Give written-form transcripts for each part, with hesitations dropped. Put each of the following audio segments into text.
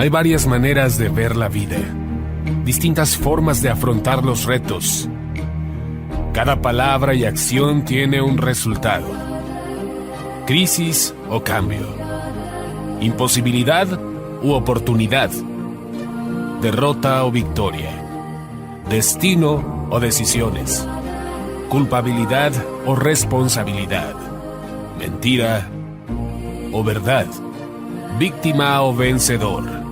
Hay varias maneras de ver la vida, distintas formas de afrontar los retos. Cada palabra y acción tiene un resultado. Crisis o cambio. Imposibilidad u oportunidad. Derrota o victoria. Destino o decisiones. Culpabilidad o responsabilidad. Mentira o verdad. Víctima o vencedor.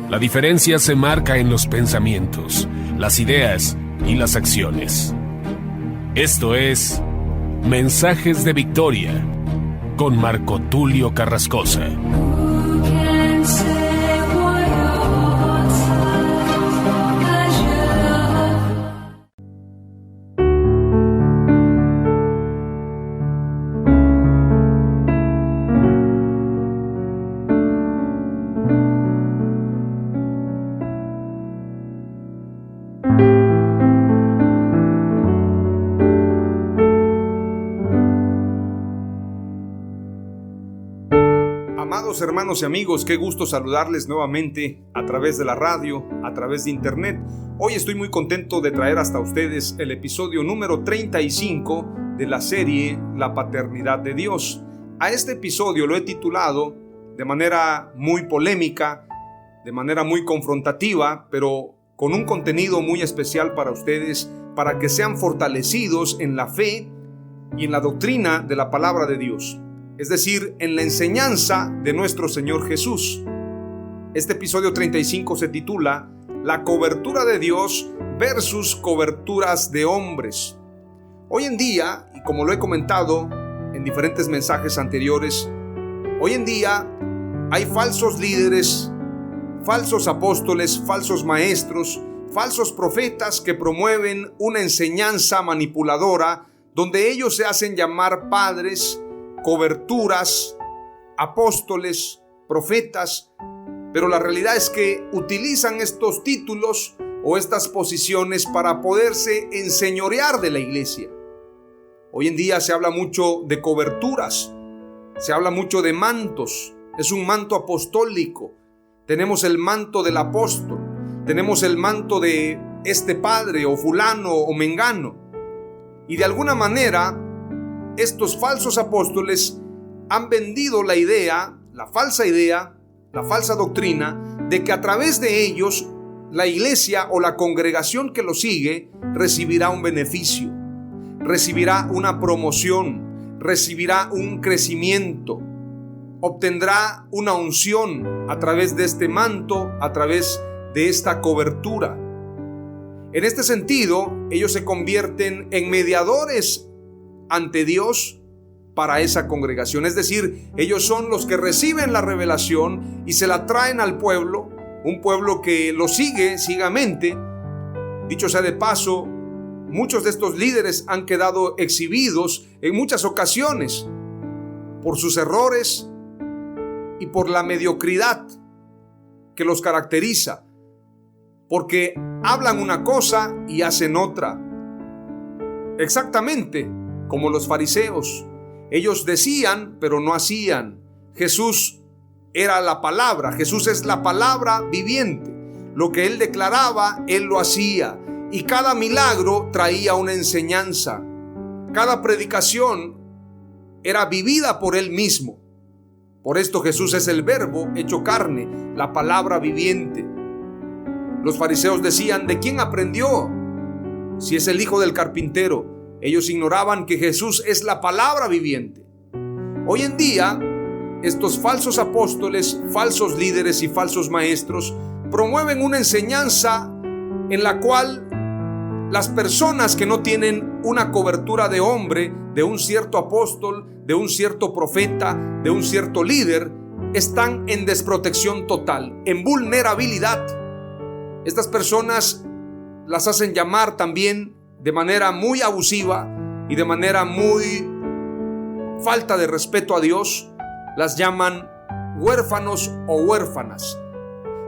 La diferencia se marca en los pensamientos, las ideas y las acciones. Esto es Mensajes de Victoria con Marco Tulio Carrascosa. Amados hermanos y amigos, qué gusto saludarles nuevamente a través de la radio, a través de internet. Hoy estoy muy contento de traer hasta ustedes el episodio número 35 de la serie La Paternidad de Dios. A este episodio lo he titulado de manera muy polémica, de manera muy confrontativa, pero con un contenido muy especial para ustedes, para que sean fortalecidos en la fe y en la doctrina de la palabra de Dios. Es decir, en la enseñanza de nuestro Señor Jesús. Este episodio 35 se titula La cobertura de Dios versus coberturas de hombres. Hoy en día, y como lo he comentado en diferentes mensajes anteriores, hoy en día hay falsos líderes, falsos apóstoles, falsos maestros, falsos profetas que promueven una enseñanza manipuladora donde ellos se hacen llamar padres, coberturas, apóstoles, profetas, pero la realidad es que utilizan estos títulos o estas posiciones para poderse enseñorear de la iglesia. Hoy en día se habla mucho de coberturas, se habla mucho de mantos, es un manto apostólico, tenemos el manto del apóstol, tenemos el manto de este padre o fulano o mengano, y de alguna manera estos falsos apóstoles han vendido la idea, la falsa doctrina de que a través de ellos la iglesia o la congregación que los sigue recibirá un beneficio, recibirá una promoción, recibirá un crecimiento, obtendrá una unción a través de este manto, a través de esta cobertura. En este sentido, ellos se convierten en mediadores ante Dios para esa congregación. Es decir, ellos son los que reciben la revelación y se la traen al pueblo, un pueblo que lo sigue ciegamente. Dicho sea de paso, muchos de estos líderes han quedado exhibidos en muchas ocasiones por sus errores y por la mediocridad que los caracteriza, porque hablan una cosa y hacen otra. Exactamente como los fariseos. Ellos decían, pero no hacían. Jesús era la palabra. Jesús es la palabra viviente. Lo que Él declaraba, Él lo hacía. Y cada milagro traía una enseñanza. Cada predicación era vivida por Él mismo. Por esto Jesús es el verbo hecho carne, la palabra viviente. Los fariseos decían, ¿de quién aprendió? Si es el hijo del carpintero. Ellos ignoraban que Jesús es la palabra viviente. Hoy en día, estos falsos apóstoles, falsos líderes y falsos maestros promueven una enseñanza en la cual las personas que no tienen una cobertura de hombre, de un cierto apóstol, de un cierto profeta, de un cierto líder, están en desprotección total, en vulnerabilidad. Estas personas las hacen llamar también de manera muy abusiva y de manera muy falta de respeto a Dios, las llaman huérfanos o huérfanas.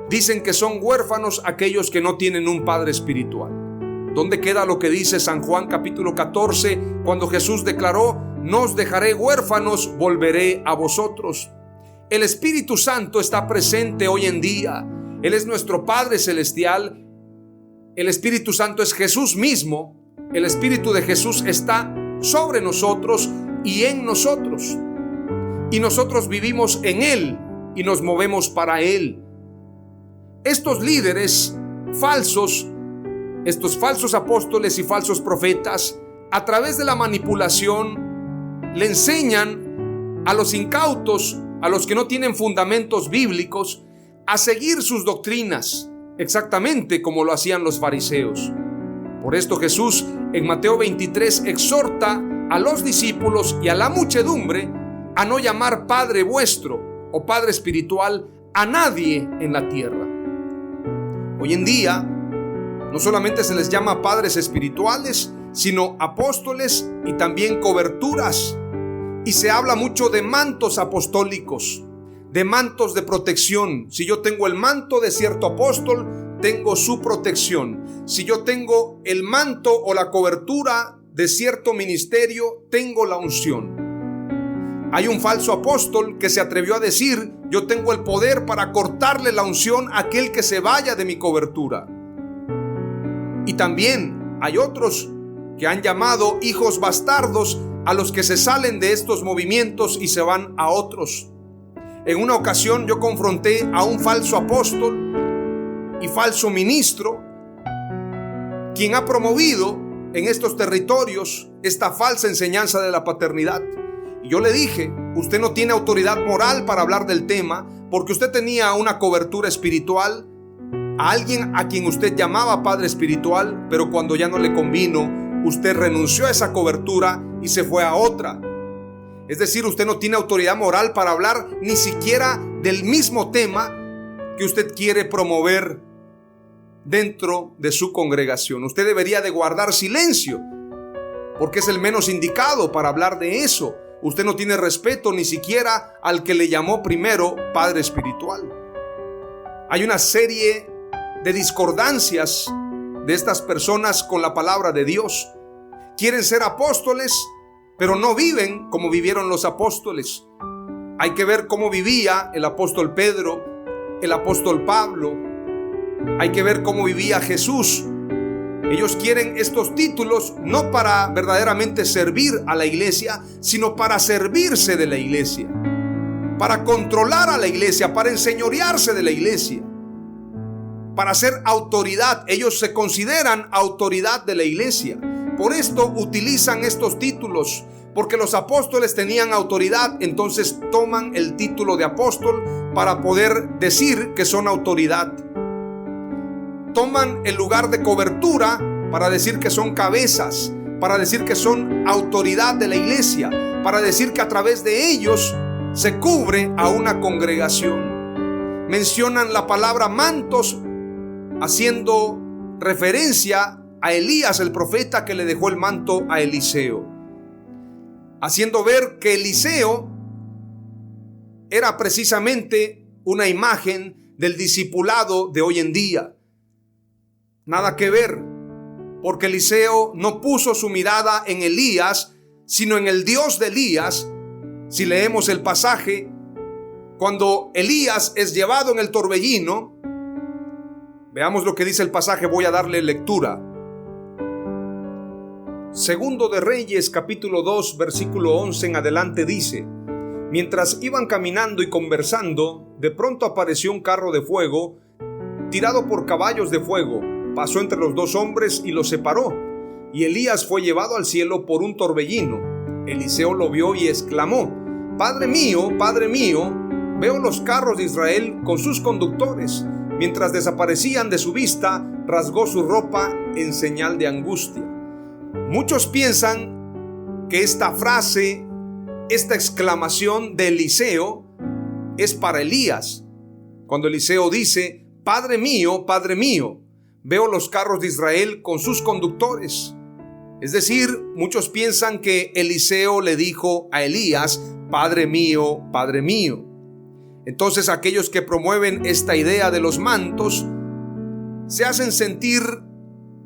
Dicen que son huérfanos aquellos que no tienen un padre espiritual. ¿Dónde queda lo que dice San Juan capítulo 14 cuando Jesús declaró: no os dejaré huérfanos, volveré a vosotros? El Espíritu Santo está presente hoy en día. Él es nuestro Padre Celestial. El Espíritu Santo es Jesús mismo. El Espíritu de Jesús está sobre nosotros y en nosotros. Y nosotros vivimos en Él y nos movemos para Él. Estos líderes falsos, estos falsos apóstoles y falsos profetas, a través de la manipulación, le enseñan a los incautos, a los que no tienen fundamentos bíblicos, a seguir sus doctrinas, exactamente como lo hacían los fariseos. Por esto Jesús en Mateo 23 exhorta a los discípulos y a la muchedumbre a no llamar Padre vuestro o Padre espiritual a nadie en la tierra. Hoy en día no solamente se les llama padres espirituales, sino apóstoles y también coberturas. Y se habla mucho de mantos apostólicos, de mantos de protección. Si yo tengo el manto de cierto apóstol, tengo su protección. Si yo tengo el manto o la cobertura de cierto ministerio, tengo la unción. Hay un falso apóstol que se atrevió a decir: yo tengo el poder para cortarle la unción a aquel que se vaya de mi cobertura. Y también hay otros que han llamado hijos bastardos a los que se salen de estos movimientos y se van a otros. En una ocasión yo confronté a un falso apóstol y falso ministro, quien ha promovido en estos territorios esta falsa enseñanza de la paternidad. Y yo le dije: usted no tiene autoridad moral para hablar del tema, porque usted tenía una cobertura espiritual, a alguien a quien usted llamaba padre espiritual, pero cuando ya no le convino, usted renunció a esa cobertura y se fue a otra. Es decir, usted no tiene autoridad moral para hablar ni siquiera del mismo tema que usted quiere promover dentro de su congregación. Usted debería de guardar silencio, porque es el menos indicado para hablar de eso. Usted no tiene respeto ni siquiera al que le llamó primero padre espiritual. Hay una serie de discordancias de estas personas con la palabra de Dios. Quieren ser apóstoles, pero no viven como vivieron los apóstoles. Hay que ver cómo vivía el apóstol Pedro, el apóstol Pablo. Hay que ver cómo vivía Jesús. Ellos quieren estos títulos no para verdaderamente servir a la iglesia, sino para servirse de la iglesia, para controlar a la iglesia, para enseñorearse de la iglesia, para ser autoridad. Ellos se consideran autoridad de la iglesia. Por esto utilizan estos títulos, porque los apóstoles tenían autoridad, entonces toman el título de apóstol para poder decir que son autoridad. Toman el lugar de cobertura para decir que son cabezas, para decir que son autoridad de la iglesia, para decir que a través de ellos se cubre a una congregación. Mencionan la palabra mantos, haciendo referencia a Elías, el profeta que le dejó el manto a Eliseo, haciendo ver que Eliseo era precisamente una imagen del discipulado de hoy en día. Nada que ver, porque Eliseo no puso su mirada en Elías, sino en el Dios de Elías. Si leemos el pasaje, cuando Elías es llevado en el torbellino, veamos lo que dice el pasaje. Voy a darle lectura. Segundo de Reyes, capítulo 2, versículo 11 en adelante dice: mientras iban caminando y conversando, de pronto apareció un carro de fuego, tirado por caballos de fuego. Pasó entre los dos hombres y los separó, y Elías fue llevado al cielo por un torbellino. Eliseo lo vio y exclamó: Padre mío, veo los carros de Israel con sus conductores. Mientras desaparecían de su vista, rasgó su ropa en señal de angustia. Muchos piensan que esta frase, esta exclamación de Eliseo es para Elías, cuando Eliseo dice: Padre mío, veo los carros de Israel con sus conductores. Es decir, muchos piensan que Eliseo le dijo a Elías: Padre mío. Entonces aquellos que promueven esta idea de los mantos se hacen sentir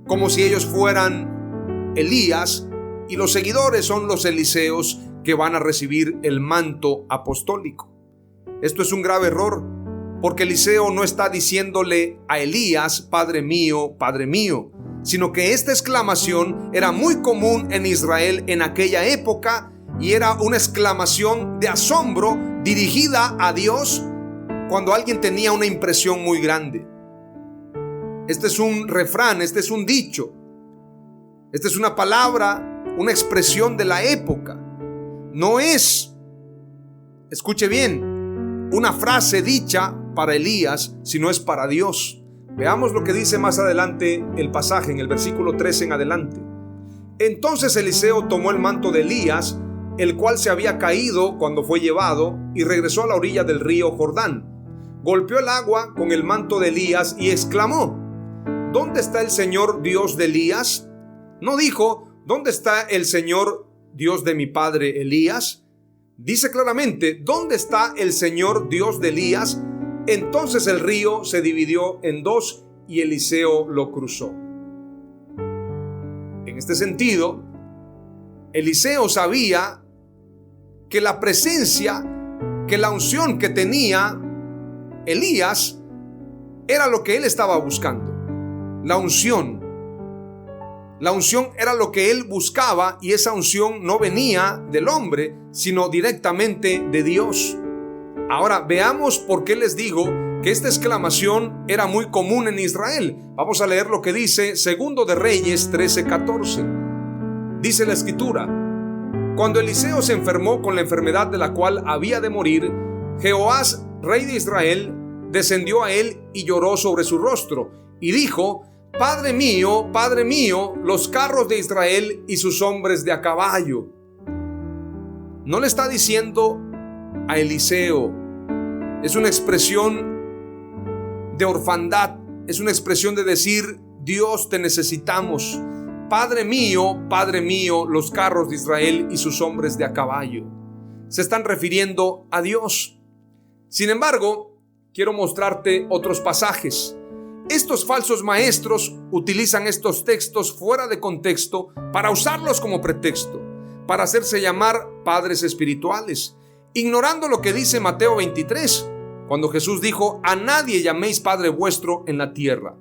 como si ellos fueran Elías, y los seguidores son los Eliseos que van a recibir el manto apostólico. Esto es un grave error, porque Eliseo no está diciéndole a Elías, Padre mío, sino que esta exclamación era muy común en Israel en aquella época y era una exclamación de asombro dirigida a Dios cuando alguien tenía una impresión muy grande. Este es un refrán, este es un dicho, esta es una palabra, una expresión de la época. No es, escuche bien, una frase dicha para Elías, sino es para Dios. Veamos lo que dice más adelante el pasaje, en el versículo 13 en adelante. Entonces Eliseo tomó el manto de Elías, el cual se había caído cuando fue llevado, y regresó a la orilla del río Jordán. Golpeó el agua con el manto de Elías y exclamó: ¿Dónde está el Señor Dios de Elías? No dijo: ¿Dónde está el Señor Dios de mi padre Elías? Dice claramente: ¿dónde está el Señor Dios de Elías? Entonces el río se dividió en dos y Eliseo lo cruzó. En este sentido, Eliseo sabía que la presencia, que la unción que tenía Elías era lo que él estaba buscando. La unción era lo que él buscaba, y esa unción no venía del hombre, sino directamente de Dios. Ahora veamos por qué les digo que esta exclamación era muy común en Israel. Vamos a leer lo que dice Segundo de Reyes 13:14. Dice la escritura: cuando Eliseo se enfermó con la enfermedad de la cual había de morir, Jehoás, rey de Israel, descendió a él y lloró sobre su rostro y dijo: Padre mío, los carros de Israel y sus hombres de a caballo. No le está diciendo a Eliseo, es una expresión de orfandad, es una expresión de decir: Dios, te necesitamos. Padre mío, los carros de Israel y sus hombres de a caballo. Se están refiriendo a Dios. Sin embargo, quiero mostrarte otros pasajes. Estos falsos maestros utilizan estos textos fuera de contexto para usarlos como pretexto, para hacerse llamar padres espirituales, ignorando lo que dice Mateo 23, cuando Jesús dijo: a nadie llaméis Padre vuestro en la tierra.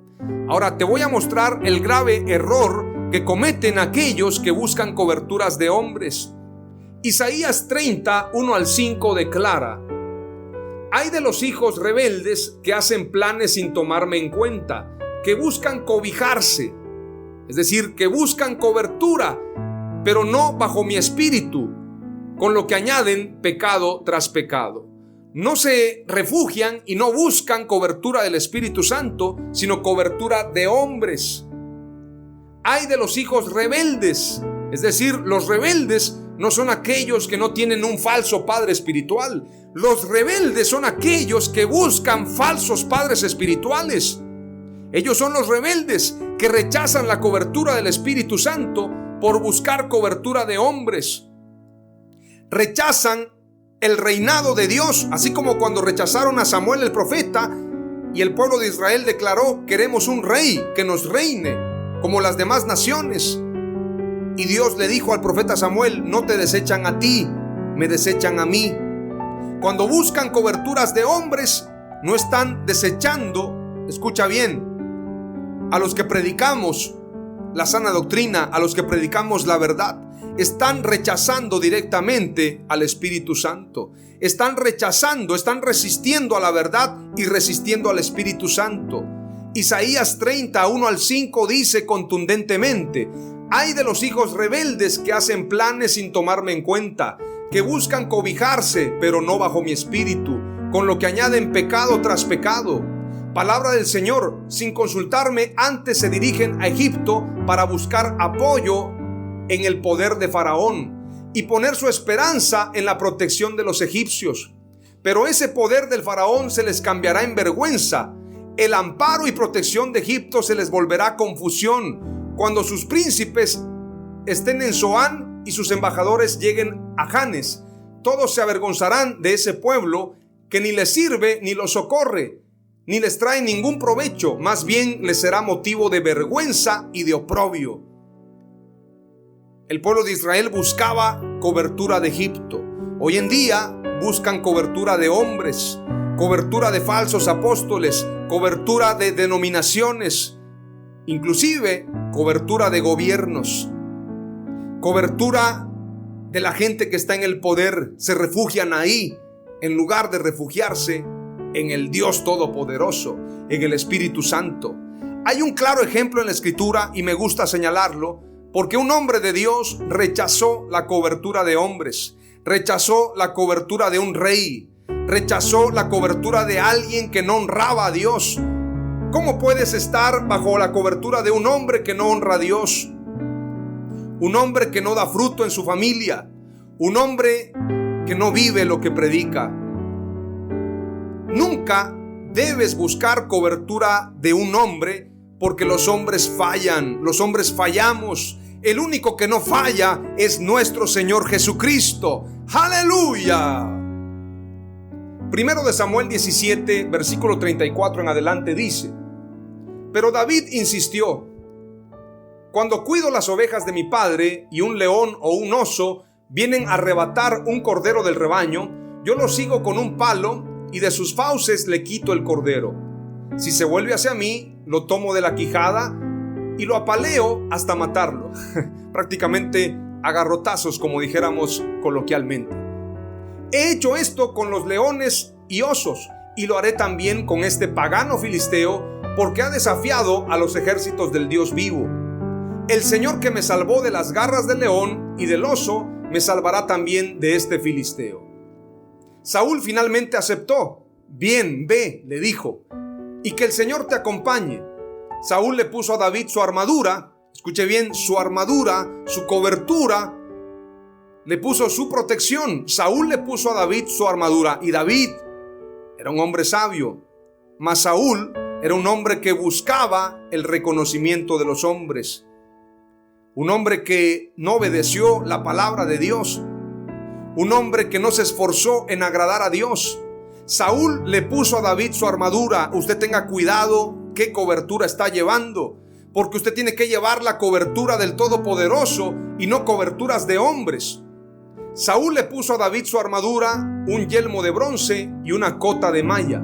Ahora te voy a mostrar el grave error que cometen aquellos que buscan coberturas de hombres. Isaías 30, 1-5 declara: Hay de los hijos rebeldes que hacen planes sin tomarme en cuenta, que buscan cobijarse, es decir, que buscan cobertura, pero no bajo mi espíritu, con lo que añaden pecado tras pecado. No se refugian y no buscan cobertura del Espíritu Santo, sino cobertura de hombres. Hay de los hijos rebeldes, es decir, los rebeldes no son aquellos que no tienen un falso padre espiritual. Los rebeldes son aquellos que buscan falsos padres espirituales. Ellos son los rebeldes que rechazan la cobertura del Espíritu Santo por buscar cobertura de hombres. Rechazan el reinado de Dios, así como cuando rechazaron a Samuel el profeta y el pueblo de Israel declaró: queremos un rey que nos reine como las demás naciones. Y Dios le dijo al profeta Samuel: no te desechan a ti, me desechan a mí. Cuando buscan coberturas de hombres, no están desechando, escucha bien, a los que predicamos la sana doctrina, a los que predicamos la verdad. Están rechazando directamente al Espíritu Santo. Están rechazando, están resistiendo a la verdad y resistiendo al Espíritu Santo. Isaías 30, 1-5 dice contundentemente: hay de los hijos rebeldes que hacen planes sin tomarme en cuenta, que buscan cobijarse, pero no bajo mi espíritu, con lo que añaden pecado tras pecado. Palabra del Señor: sin consultarme, antes se dirigen a Egipto para buscar apoyo en el poder de Faraón y poner su esperanza en la protección de los egipcios. Pero ese poder del Faraón se les cambiará en vergüenza. El amparo y protección de Egipto se les volverá confusión cuando sus príncipes estén en Zoán y sus embajadores lleguen a Janes. Todos se avergonzarán de ese pueblo que ni les sirve ni los socorre, ni les trae ningún provecho, más bien les será motivo de vergüenza y de oprobio. El pueblo de Israel buscaba cobertura de Egipto. Hoy en día buscan cobertura de hombres, cobertura de falsos apóstoles, cobertura de denominaciones, inclusive cobertura de gobiernos, cobertura de la gente que está en el poder. Se refugian ahí en lugar de refugiarse en el Dios Todopoderoso, en el Espíritu Santo. Hay un claro ejemplo en la Escritura y me gusta señalarlo porque un hombre de Dios rechazó la cobertura de hombres, rechazó la cobertura de un rey, rechazó la cobertura de alguien que no honraba a Dios. ¿Cómo puedes estar bajo la cobertura de un hombre que no honra a Dios? Un hombre que no da fruto en su familia, un hombre que no vive lo que predica. Nunca debes buscar cobertura de un hombre, porque los hombres fallan, los hombres fallamos. El único que no falla es nuestro Señor Jesucristo. ¡Aleluya! Primero de Samuel 17, versículo 34 en adelante dice: pero David insistió: cuando cuido las ovejas de mi padre y un león o un oso vienen a arrebatar un cordero del rebaño, yo lo sigo con un palo y de sus fauces le quito el cordero. Si se vuelve hacia mí, lo tomo de la quijada y lo apaleo hasta matarlo. Prácticamente a garrotazos, como dijéramos coloquialmente. He hecho esto con los leones y osos, y lo haré también con este pagano filisteo, porque ha desafiado a los ejércitos del Dios vivo. El Señor que me salvó de las garras del león y del oso, me salvará también de este filisteo. Saúl finalmente aceptó. Bien, ve, le dijo, y que el Señor te acompañe. Saúl le puso a David su armadura, escuche bien, su armadura, su cobertura, le puso su protección. Saúl le puso a David su armadura, y David era un hombre sabio, mas Saúl era un hombre que buscaba el reconocimiento de los hombres, un hombre que no obedeció la palabra de Dios, un hombre que no se esforzó en agradar a Dios. Saúl le puso a David su armadura. Usted tenga cuidado qué cobertura está llevando, porque usted tiene que llevar la cobertura del Todopoderoso y no coberturas de hombres. Saúl le puso a David su armadura, un yelmo de bronce y una cota de malla.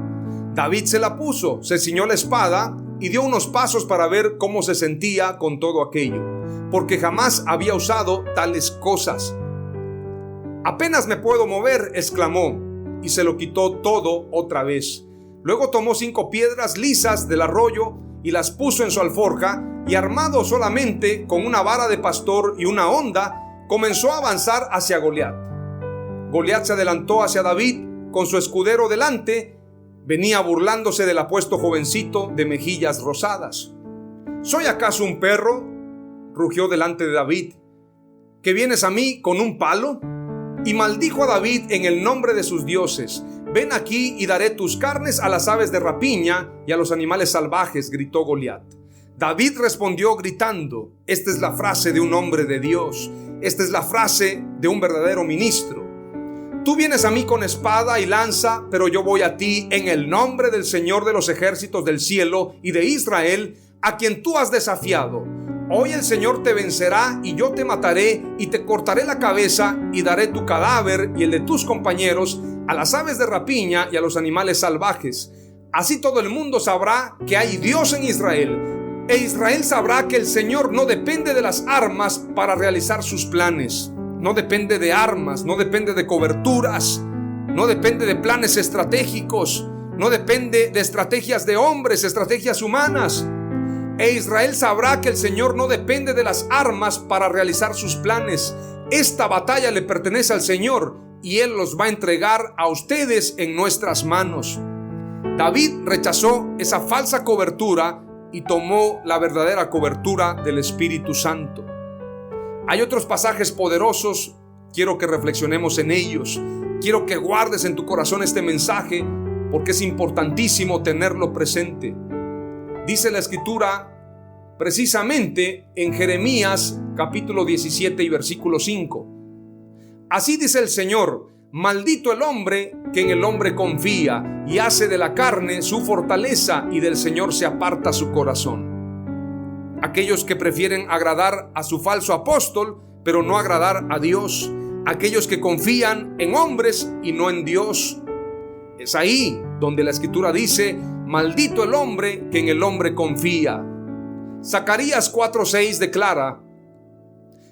David se la puso, se ciñó la espada y dio unos pasos para ver cómo se sentía con todo aquello, porque jamás había usado tales cosas. Apenas me puedo mover, exclamó, y se lo quitó todo otra vez. Luego tomó 5 piedras lisas del arroyo y las puso en su alforja, y armado solamente con una vara de pastor y una honda, comenzó a avanzar hacia Goliat. Goliat se adelantó hacia David con su escudero delante. Venía burlándose del apuesto jovencito de mejillas rosadas. ¿Soy acaso un perro?, rugió delante de David, ¿que vienes a mí con un palo? Y maldijo a David en el nombre de sus dioses. Ven aquí y daré tus carnes a las aves de rapiña y a los animales salvajes, gritó Goliat. David respondió gritando. Esta es la frase de un hombre de Dios. Esta es la frase de un verdadero ministro. Tú vienes a mí con espada y lanza, pero yo voy a ti en el nombre del Señor de los ejércitos del cielo y de Israel, a quien tú has desafiado. Hoy el Señor te vencerá y yo te mataré y te cortaré la cabeza y daré tu cadáver y el de tus compañeros a las aves de rapiña y a los animales salvajes. Así todo el mundo sabrá que hay Dios en Israel, e Israel sabrá que el Señor no depende de las armas para realizar sus planes. No depende de armas, no depende de coberturas, no depende de planes estratégicos, no depende de estrategias de hombres, estrategias humanas. E Israel sabrá que el Señor no depende de las armas para realizar sus planes. Esta batalla le pertenece al Señor y Él los va a entregar a ustedes en nuestras manos. David rechazó esa falsa cobertura y tomó la verdadera cobertura del Espíritu Santo. Hay otros pasajes poderosos, quiero que reflexionemos en ellos. Quiero que guardes en tu corazón este mensaje porque es importantísimo tenerlo presente. Dice la Escritura precisamente en Jeremías capítulo 17 y versículo 5. Así dice el Señor: maldito el hombre que en el hombre confía y hace de la carne su fortaleza, y del Señor se aparta su corazón. Aquellos que prefieren agradar a su falso apóstol, pero no agradar a Dios. aquellos que confían en hombres y no en Dios. Es ahí donde la Escritura dice: maldito el hombre que en el hombre confía. Zacarías 4:6 declara: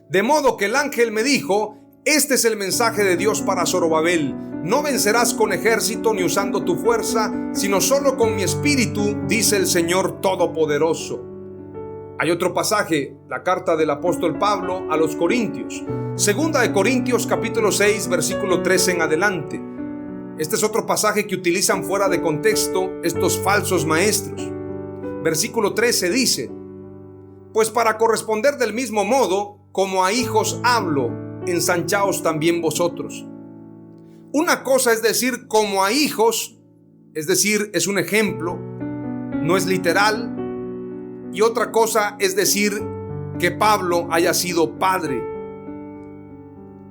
de modo que el ángel me dijo: este es el mensaje de Dios para Zorobabel. No vencerás con ejército ni usando tu fuerza, sino solo con mi espíritu, dice el Señor Todopoderoso. Hay otro pasaje, la carta del apóstol Pablo a los Corintios, segunda de Corintios capítulo 6 versículo 13 en adelante. Este es otro pasaje que utilizan fuera de contexto estos falsos maestros. Versículo 13 dice: pues para corresponder del mismo modo, como a hijos hablo, ensanchaos también vosotros. Una cosa es decir como a hijos, es decir, es un ejemplo, no es literal. Y otra cosa es decir que Pablo haya sido padre.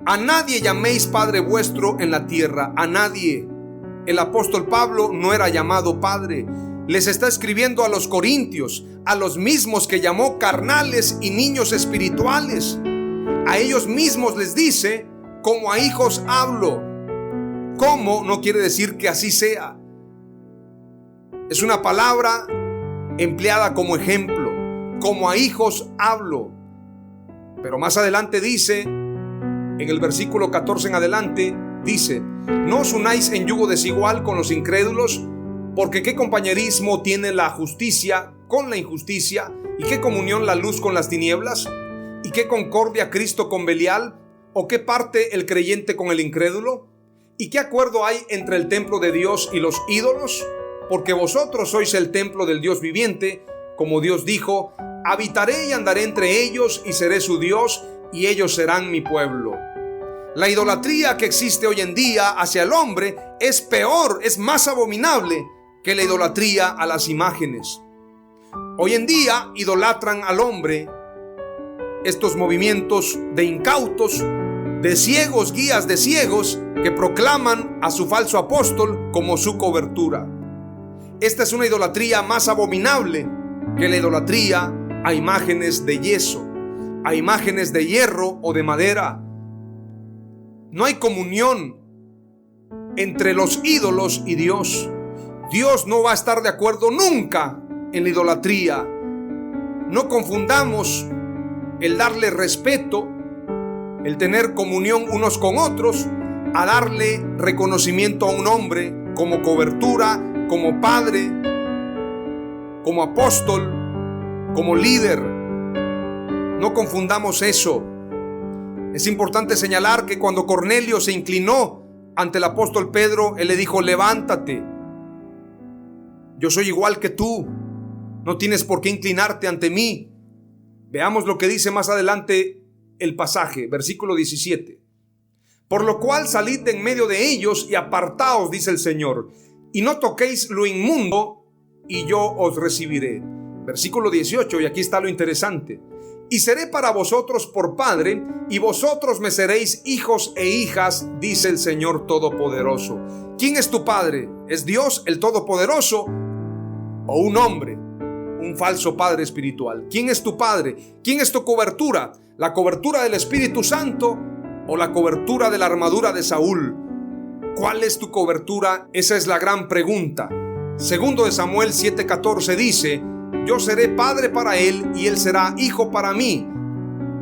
A nadie llaméis padre vuestro en la tierra, a nadie. El apóstol Pablo no era llamado padre. Les está escribiendo a los corintios, a los mismos que llamó carnales y niños espirituales. A ellos mismos les dice: como a hijos hablo. ¿Cómo? No quiere decir que así sea. Es una palabra empleada como ejemplo. Como a hijos hablo. Pero más adelante dice, en el versículo 14 en adelante, dice: no os unáis en yugo desigual con los incrédulos, porque qué compañerismo tiene la justicia con la injusticia, y qué comunión la luz con las tinieblas, y qué concordia Cristo con Belial, o qué parte el creyente con el incrédulo. ¿Y qué acuerdo hay entre el templo de Dios y los ídolos? Porque vosotros sois el templo del Dios viviente, como Dios dijo: habitaré y andaré entre ellos y seré su Dios y ellos serán mi pueblo. La idolatría que existe hoy en día hacia el hombre es peor, es más abominable que la idolatría a las imágenes. Hoy en día idolatran al hombre estos movimientos de incautos, de ciegos, guías de ciegos, que proclaman a su falso apóstol como su cobertura. Esta es una idolatría más abominable que la idolatría a imágenes de yeso, a imágenes de hierro o de madera. No hay comunión entre los ídolos y Dios. Dios no va a estar de acuerdo nunca en la idolatría. No confundamos el darle respeto, el tener comunión unos con otros, a darle reconocimiento a un hombre como cobertura, como padre, como apóstol, como líder. No confundamos eso. Es importante señalar que cuando Cornelio se inclinó ante el apóstol Pedro, él le dijo: levántate, yo soy igual que tú, no tienes por qué inclinarte ante mí. Veamos lo que dice más adelante el pasaje, versículo 17. Por lo cual salid de en medio de ellos y apartaos, dice el Señor, y no toquéis lo inmundo, y yo os recibiré. Versículo 18, y aquí está lo interesante. Y seré para vosotros por padre, y vosotros me seréis hijos e hijas, dice el Señor Todopoderoso. ¿Quién es tu padre? ¿Es Dios el Todopoderoso o un hombre, un falso padre espiritual? ¿Quién es tu padre? ¿Quién es tu cobertura? ¿La cobertura del Espíritu Santo o la cobertura de la armadura de Saúl? ¿Cuál es tu cobertura? Esa es la gran pregunta. Segundo de Samuel 7:14 dice: yo seré padre para él y él será hijo para mí.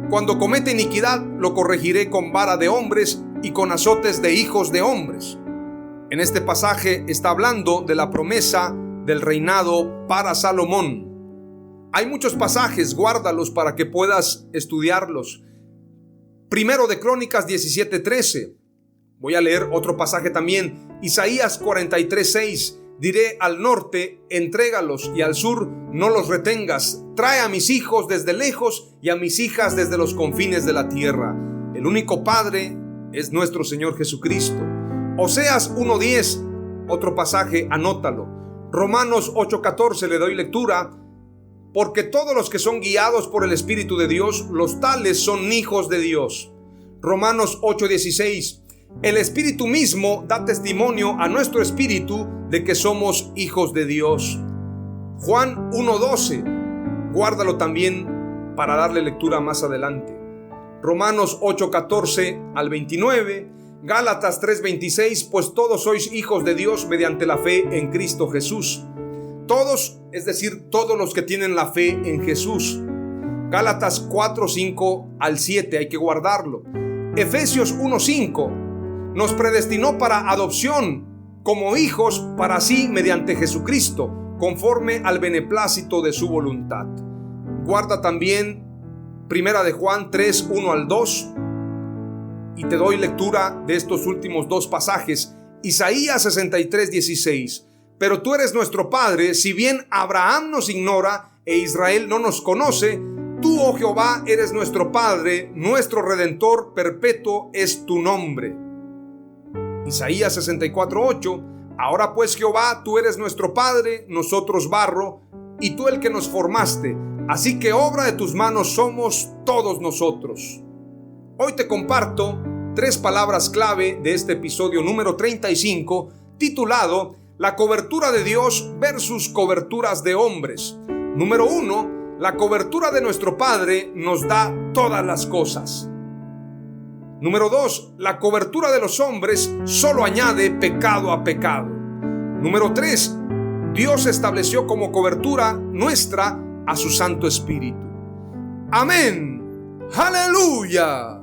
Cuando comete iniquidad, lo corregiré con vara de hombres y con azotes de hijos de hombres. En este pasaje está hablando de la promesa del reinado para Salomón. Hay muchos pasajes, guárdalos para que puedas estudiarlos. Primero de Crónicas 17:13. Voy a leer otro pasaje también. Isaías 43:6. Diré al norte, entrégalos, y al sur, no los retengas. Trae a mis hijos desde lejos y a mis hijas desde los confines de la tierra. El único Padre es nuestro Señor Jesucristo. Oseas 1:10, otro pasaje, anótalo. Romanos 8:14, le doy lectura. Porque todos los que son guiados por el Espíritu de Dios, los tales son hijos de Dios. Romanos 8:16. El Espíritu mismo da testimonio a nuestro espíritu de que somos hijos de Dios. Juan 1:12. Guárdalo también para darle lectura más adelante. Romanos 8:14 al 29, Gálatas 3:26, pues todos sois hijos de Dios mediante la fe en Cristo Jesús. Todos, es decir, todos los que tienen la fe en Jesús. Gálatas 4:5 al 7, hay que guardarlo. Efesios 1:5, nos predestinó para adopción como hijos para sí mediante Jesucristo, conforme al beneplácito de su voluntad. Guarda también Primera de Juan 3:1 al 2, y te doy lectura de estos últimos dos pasajes. Isaías 63:16, pero tú eres nuestro Padre, si bien Abraham nos ignora e Israel no nos conoce, tú, oh Jehová, eres nuestro Padre, nuestro Redentor, perpetuo es tu nombre. Isaías 64:8, ahora pues Jehová, tú eres nuestro Padre, nosotros barro, y tú el que nos formaste, así que obra de tus manos somos todos nosotros. Hoy te comparto 3 palabras clave de este episodio número 35, titulado La cobertura de Dios versus coberturas de hombres. Número 1, la cobertura de nuestro Padre nos da todas las cosas. Número 2, la cobertura de los hombres solo añade pecado a pecado. Número 3, Dios estableció como cobertura nuestra a su Santo Espíritu. Amén. ¡Aleluya!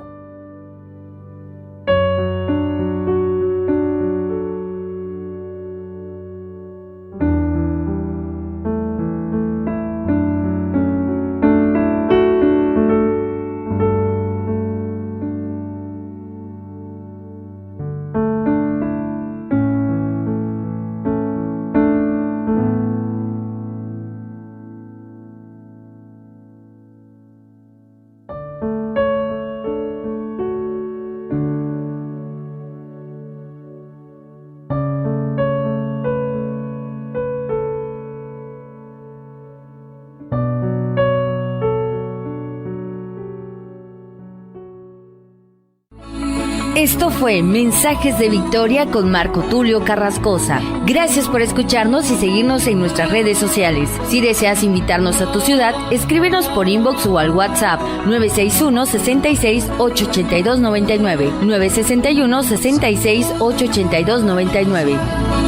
Esto fue Mensajes de Victoria con Marco Tulio Carrascosa. Gracias por escucharnos y seguirnos en nuestras redes sociales. Si deseas invitarnos a tu ciudad, escríbenos por inbox o al WhatsApp 961-66-882-99, 961-66-882-99.